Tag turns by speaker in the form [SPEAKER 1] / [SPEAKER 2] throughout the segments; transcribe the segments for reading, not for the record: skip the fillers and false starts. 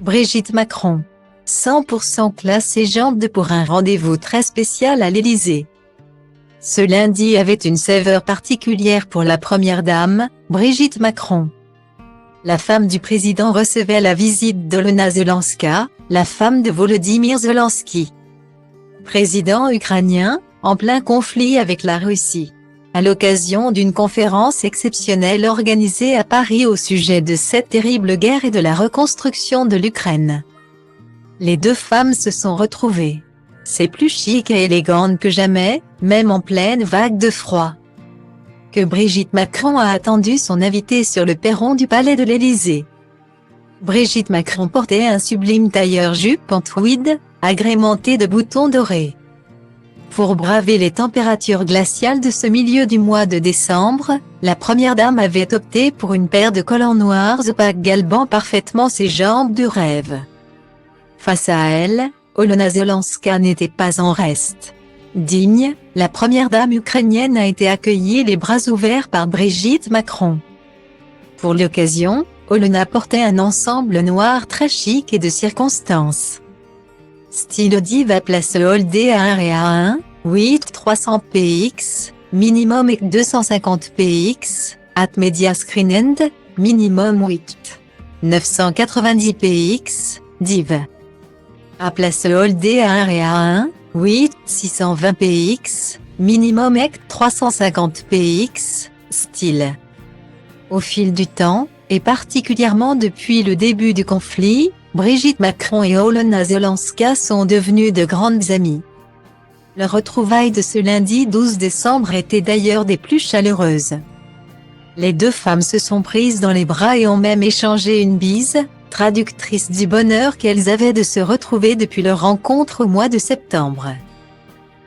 [SPEAKER 1] Brigitte Macron. 100% classe et jambes pour un rendez-vous très spécial à l'Élysée. Ce lundi avait une saveur particulière pour la première dame, Brigitte Macron. La femme du président recevait la visite d'Olena Zelenska, la femme de Volodymyr Zelensky, président ukrainien, en plein conflit avec la Russie. À l'occasion d'une conférence exceptionnelle organisée à Paris au sujet de cette terrible guerre et de la reconstruction de l'Ukraine. Les deux femmes se sont retrouvées. C'est plus chic et élégante que jamais, même en pleine vague de froid, que Brigitte Macron a attendu son invité sur le perron du palais de l'Élysée. Brigitte Macron portait un sublime tailleur-jupe en tweed, agrémenté de boutons dorés. Pour braver les températures glaciales de ce milieu du mois de décembre, la première dame avait opté pour une paire de collants noirs opaques galbant parfaitement ses jambes de rêve. Face à elle, Olena Zelenska n'était pas en reste. Digne, la première dame ukrainienne a été accueillie les bras ouverts par Brigitte Macron. Pour l'occasion, Olena portait un ensemble noir très chic et de circonstance. Style diva place Holdé A1 et A1, 300 px, minimum 250 px, at media screen end, minimum 990 px, div. A place Holdé A1 et A1, 620 px, minimum 350 px, style. Au fil du temps, et particulièrement depuis le début du conflit, Brigitte Macron et Olena Zelenska sont devenues de grandes amies. Leur retrouvaille de ce lundi 12 décembre était d'ailleurs des plus chaleureuses. Les deux femmes se sont prises dans les bras et ont même échangé une bise, traductrice du bonheur qu'elles avaient de se retrouver depuis leur rencontre au mois de septembre.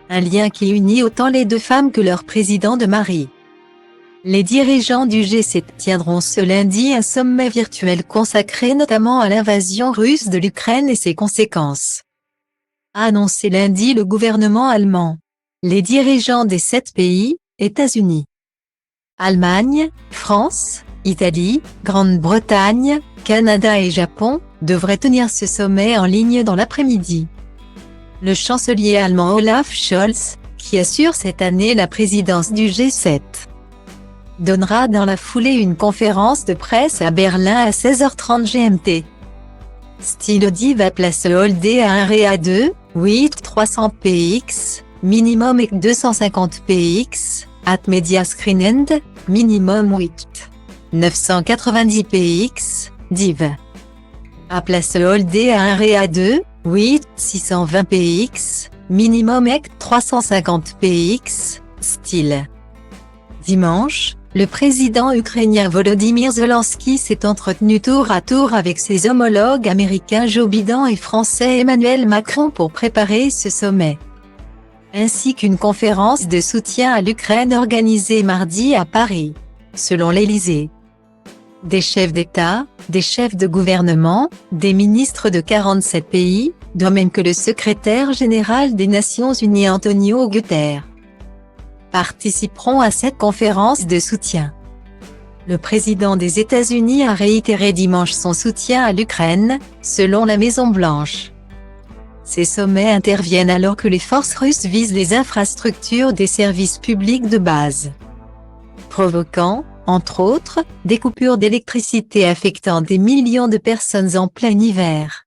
[SPEAKER 1] Un lien qui unit autant les deux femmes que leur président de mari. Les dirigeants du G7 tiendront ce lundi un sommet virtuel consacré notamment à l'invasion russe de l'Ukraine et ses conséquences, a annoncé lundi le gouvernement allemand. Les dirigeants des 7 pays, États-Unis, Allemagne, France, Italie, Grande-Bretagne, Canada et Japon, devraient tenir ce sommet en ligne dans l'après-midi. Le chancelier allemand Olaf Scholz, qui assure cette année la présidence du G7, donnera dans la foulée une conférence de presse à Berlin à 16h30 GMT. Style diva place Holdé A1 et A2, 300 px, minimum 250 px, at media screen end, minimum 990 px, div. A place Holdé A1 et A2, 620 px, minimum 350 px, style. Dimanche, le président ukrainien Volodymyr Zelensky s'est entretenu tour à tour avec ses homologues américains Joe Biden et français Emmanuel Macron pour préparer ce sommet, ainsi qu'une conférence de soutien à l'Ukraine organisée mardi à Paris, selon l'Élysée. Des chefs d'État, des chefs de gouvernement, des ministres de 47 pays, de même que le secrétaire général des Nations Unies Antonio Guterres, participeront à cette conférence de soutien. Le président des États-Unis a réitéré dimanche son soutien à l'Ukraine, selon la Maison-Blanche. Ces sommets interviennent alors que les forces russes visent les infrastructures des services publics de base, provoquant, entre autres, des coupures d'électricité affectant des millions de personnes en plein hiver.